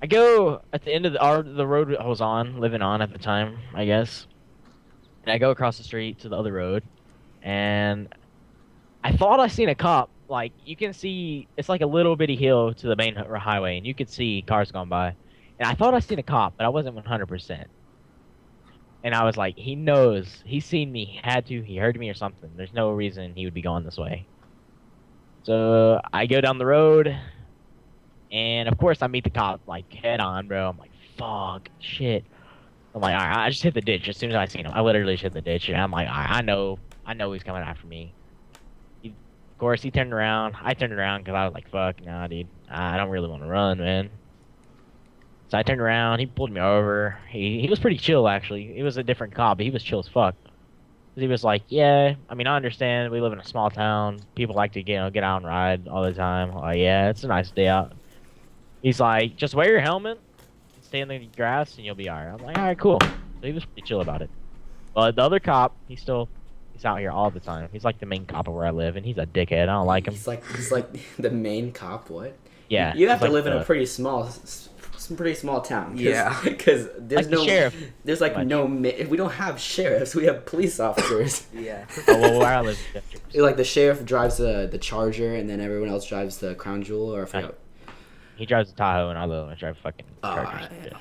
I go at the end of the road I was living on at the time, I guess. And I go across the street to the other road, and I thought I seen a cop. Like, you can see, it's like a little bitty hill to the main highway, and you could see cars going by. And I thought I seen a cop, but I wasn't 100%. And I was like, he knows. He's seen me. He had to. He heard me or something. There's no reason he would be going this way. So I go down the road, and of course I meet the cop like head on, bro. I'm like, fuck, shit. I'm like, all right, I just hit the ditch as soon as I seen him. I literally just hit the ditch, and I'm like, all right, I know he's coming after me. Of course, he turned around. I turned around because I was like, fuck, nah, dude. I don't really want to run, man. So I turned around. He pulled me over. He was pretty chill, actually. He was a different cop, but he was chill as fuck. He was like, yeah, I mean, I understand. We live in a small town. People like to, get out and ride all the time. Like, yeah, it's a nice day out. He's like, just wear your helmet, stay in the grass, and you'll be all right. I'm like, all right, cool. So he was pretty chill about it. But the other cop, he's out here all the time. He's like the main cop of where I live, and he's a dickhead. I don't like him. He's like the main cop. What? Yeah. You have to like live in a pretty small town. Yeah. Because there's like the no sheriff. There's like Much. no. We don't have sheriffs. We have police officers. Yeah. Oh, well, where I live. Like the sheriff drives the Charger, and then everyone else drives the Crown Jewel, or I forgot. He drives the Tahoe, and I drive fucking Oh, Chargers. yeah.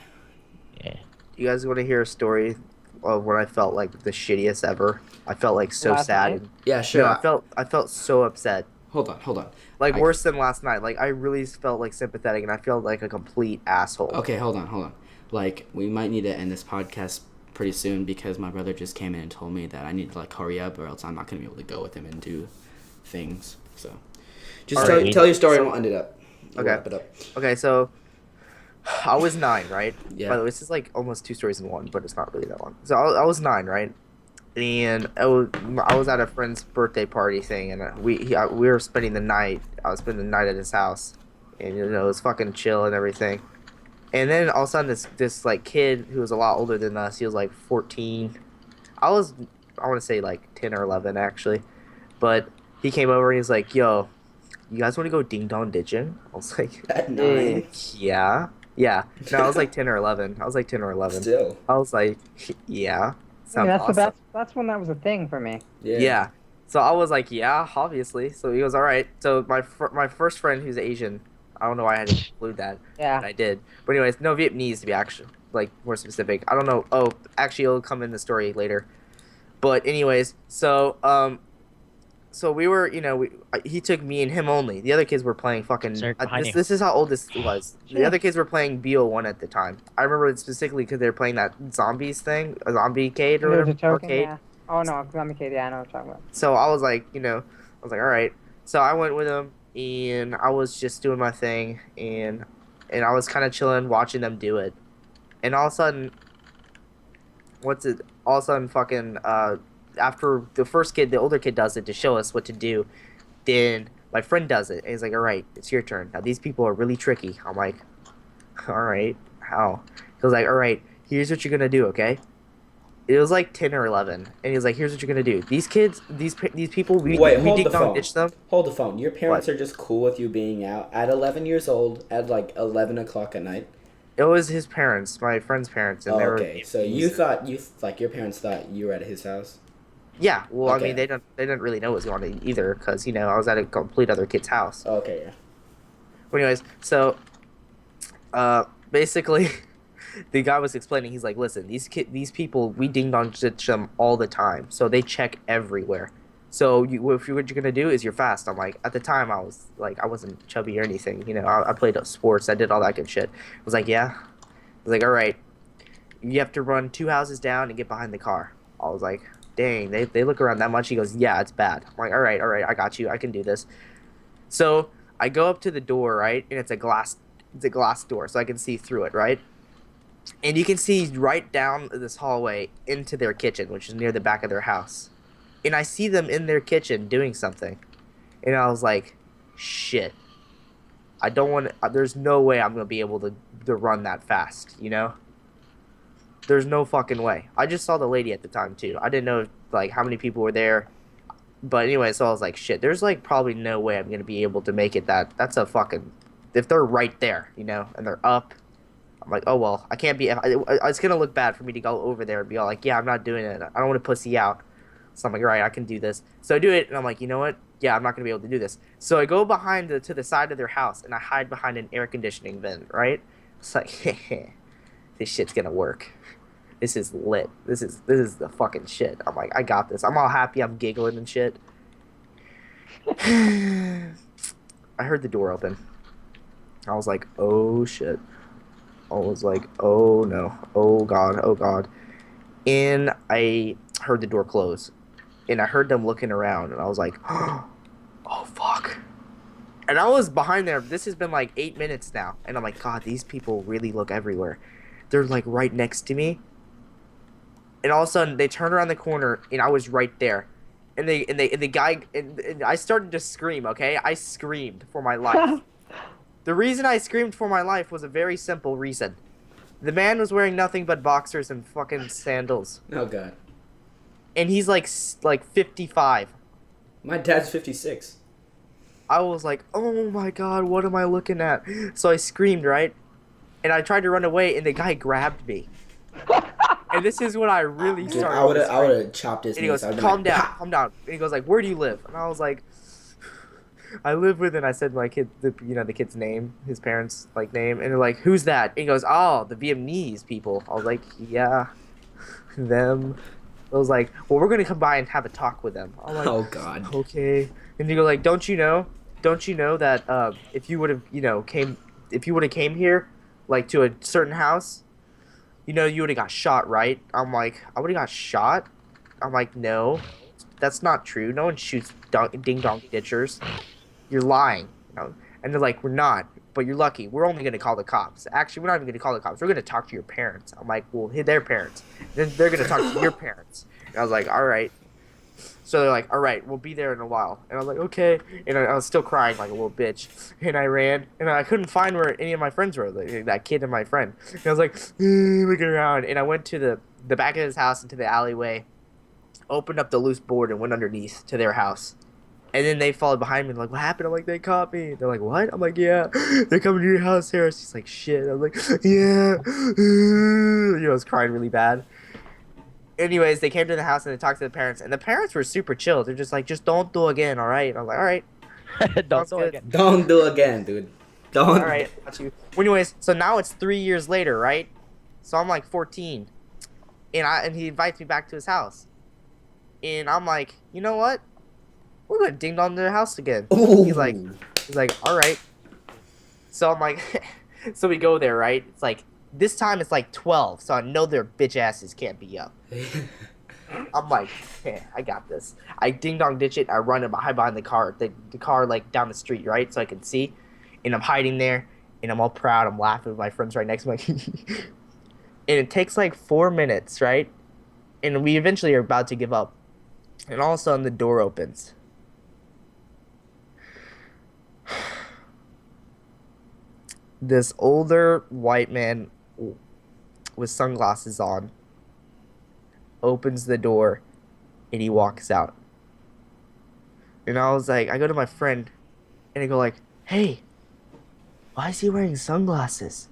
Yeah. You guys want to hear a story of when I felt like the shittiest ever? I felt like so Last sad. night? Yeah, sure. No, I felt so upset. Hold on. Like I- worse than last night. Like I really felt like sympathetic, and I felt like a complete asshole. Okay, hold on. Like, we might need to end this podcast pretty soon because my brother just came in and told me that I need to like hurry up, or else I'm not gonna be able to go with him and do things. So, just Alright. tell your story So- and we'll end it up. We'll Okay. wrap it up. Okay, so I was 9, right? Yeah. By the way, this is like almost 2 stories in one, but it's not really that long. So I was 9, right? And I was at a friend's birthday party thing, and we were spending the night. I was spending the night at his house, and it was fucking chill and everything. And then all of a sudden, this like kid who was a lot older than us, he was like 14. I want to say like 10 or 11 actually, but he came over and he was like, "Yo, you guys want to go ding dong ditching?" I was like, At 9. Yeah. No, I was like 10 or 11. Still. I was like, yeah. I mean, Sounds awesome. that's when that was a thing for me. Yeah. So I was like, yeah, obviously. So he goes, all right. So my first friend who's Asian, I don't know why I had to include that, Yeah. but I did. But anyways, no Vietnamese to be actually like more specific. I don't know. Oh, actually, it'll come in the story later. But anyways, so we were, he took me and him only. The other kids were playing fucking. Sir, behind you. This is how old this was. The Sure. other kids were playing BO1 at the time. I remember it specifically because they were playing that zombies thing, a zombie cade or There's a whatever. token, yeah. Oh no, Zombie Kid, yeah, I know what you're talking about. So I was like, all right. So I went with him, and I was just doing my thing, and I was kind of chilling, watching them do it, and all of a sudden, fucking after the first kid, the older kid does it to show us what to do, then my friend does it, and he's like, all right, it's your turn. Now these people are really tricky. I'm like, all right, how? He was like, all right, here's what you're gonna do, okay? It was like 10 or 11, and he was like, here's what you're gonna do. These kids, these people, we Wait, hold ding the dong phone. ditch them. Hold the phone. Your parents What? are just cool with you being out at 11 years old at like 11 o'clock at night. It was his parents, my friend's parents, and Oh, they were. okay, so your parents thought you were at his house. Yeah, well, Okay. I mean, they didn't really know what was going on either, because I was at a complete other kid's house. Oh, okay, yeah. But anyways, so, basically, the guy was explaining. He's like, "Listen, these people, we ding dong ditch them all the time, so they check everywhere. So what you're gonna do is you're fast." I'm like, at the time, I was like, I wasn't chubby or anything. I played sports, I did all that good shit. I was like, yeah. I was like, all right, you have to run 2 houses down and get behind the car. I was like, dang, they look around that much. He goes, yeah, it's bad. I'm like, all right, I got you. I can do this. So I go up to the door, right, and it's a glass door, so I can see through it, right? And you can see right down this hallway into their kitchen, which is near the back of their house. And I see them in their kitchen doing something. And I was like, shit. I don't want to, there's no way I'm going to be able to run that fast, There's no fucking way. I just saw the lady at the time, too. I didn't know, like, how many people were there. But anyway, so I was like, shit, there's, like, probably no way I'm going to be able to make it that's a fucking, if they're right there, and they're up. I'm like, oh, well, I can't be, it's going to look bad for me to go over there and be all like, yeah, I'm not doing it. I don't want to pussy out. So I'm like, all right, I can do this. So I do it, and I'm like, you know what? Yeah, I'm not going to be able to do this. So I go to the side of their house, and I hide behind an air conditioning vent, right? It's like, this shit's going to work. this is lit. This is the fucking shit. I'm like, I got this. I'm all happy. I'm giggling and shit. I heard the door open. I was like, oh shit. I was like, oh no. Oh god. Oh god. And I heard the door close. And I heard them looking around. And I was like, oh fuck. And I was behind there. This has been like 8 minutes now. And I'm like, God, these people really look everywhere. They're like right next to me. And all of a sudden, they turned around the corner, and I was right there. And the guy, and I started to scream. Okay, I screamed for my life. The reason I screamed for my life was a very simple reason. The man was wearing nothing but boxers and fucking sandals. Oh god. And he's like 55. My dad's 56. I was like, oh my god, what am I looking at? So I screamed, right? And I tried to run away, and the guy grabbed me. And this is when I really Dude, started. I would have chopped his And he knees. goes, calm down, calm down. And he goes like, where do you live? And I was like, I live with, and I said my kid, the kid's name, his parents' like name, and they're like, who's that? And he goes, oh, the Vietnamese people. I was like, yeah, them. I was like, well, we're gonna come by and have a talk with them. I'm like, Oh god. okay. And he goes like, don't you know that if you would have came here, like to a certain house, you would have got shot, right? I'm like, I would have got shot? I'm like, no, that's not true. No one shoots ding-dong ditchers. You're lying. And they're like, we're not, but you're lucky. We're only going to call the cops. Actually, we're not even going to call the cops. We're going to talk to your parents. I'm like, well, their parents. Then they're going to talk to your parents. And I was like, all right. So they're like, all right, we'll be there in a while. And I was like, okay. And I was still crying like a little bitch. And I ran, and I couldn't find where any of my friends were, like that kid and my friend. And I was like, looking around. And I went to the back of his house into the alleyway, opened up the loose board, and went underneath to their house. And then they followed behind me and like, what happened? I'm like, they caught me. They're like, what? I'm like, yeah, they're coming to your house, Harris. He's like, shit. I'm like, yeah. I was crying really bad. Anyways, they came to the house and they talked to the parents, and the parents were super chill. They're just like, just don't do again, all right? I'm like, all right. Don't do good. it again. Don't do it again, dude. Don't. All right, got you. Well, anyways, so now it's 3 years later, right? So I'm like 14, and he invites me back to his house, and I'm like, you know what? We're gonna ding dong their house again. Ooh. He's like, all right. So I'm like, so we go there, right? It's like this time it's like 12, so I know their bitch asses can't be up. I'm like, hey, I got this. I ding dong ditch it. I run and hide behind the car, the car like down the street, right, so I can see. And I'm hiding there, and I'm all proud. I'm laughing with my friends right next to me. And it takes like 4 minutes, right? And we eventually are about to give up. And all of a sudden, the door opens. This older white man with sunglasses on opens the door, and he walks out. And I was like, I go to my friend, and I go like, hey, why is he wearing sunglasses?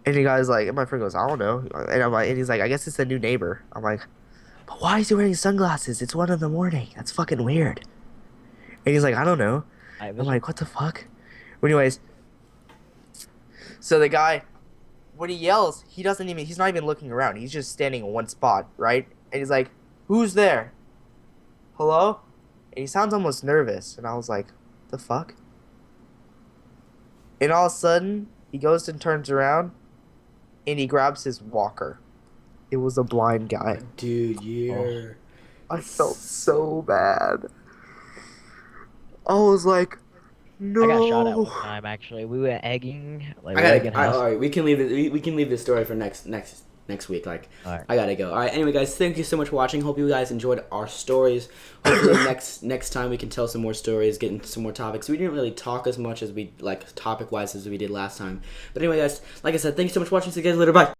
And the guy's like, and my friend goes, I don't know. And I'm like, and he's like, I guess it's a new neighbor. I'm like, but why is he wearing sunglasses? It's 1 a.m. That's fucking weird. And he's like, I don't know. I'm like, what the fuck? Well, anyways, so the guy, when he yells, he's not even looking around. He's just standing in one spot, right? And he's like, who's there? Hello? And he sounds almost nervous. And I was like, the fuck? And all of a sudden, he goes and turns around, and he grabs his walker. It was a blind guy. Dude, you're... I felt so bad. I was like, no. I got shot at one time. Actually, we were egging. Like, all right, we can leave this story for next week. Like, all right. I gotta go. All right. Anyway, guys, thank you so much for watching. Hope you guys enjoyed our stories. Hopefully, next time we can tell some more stories, get into some more topics. We didn't really talk as much as we topic wise as we did last time. But anyway, guys, like I said, thank you so much for watching. See you guys later. Bye.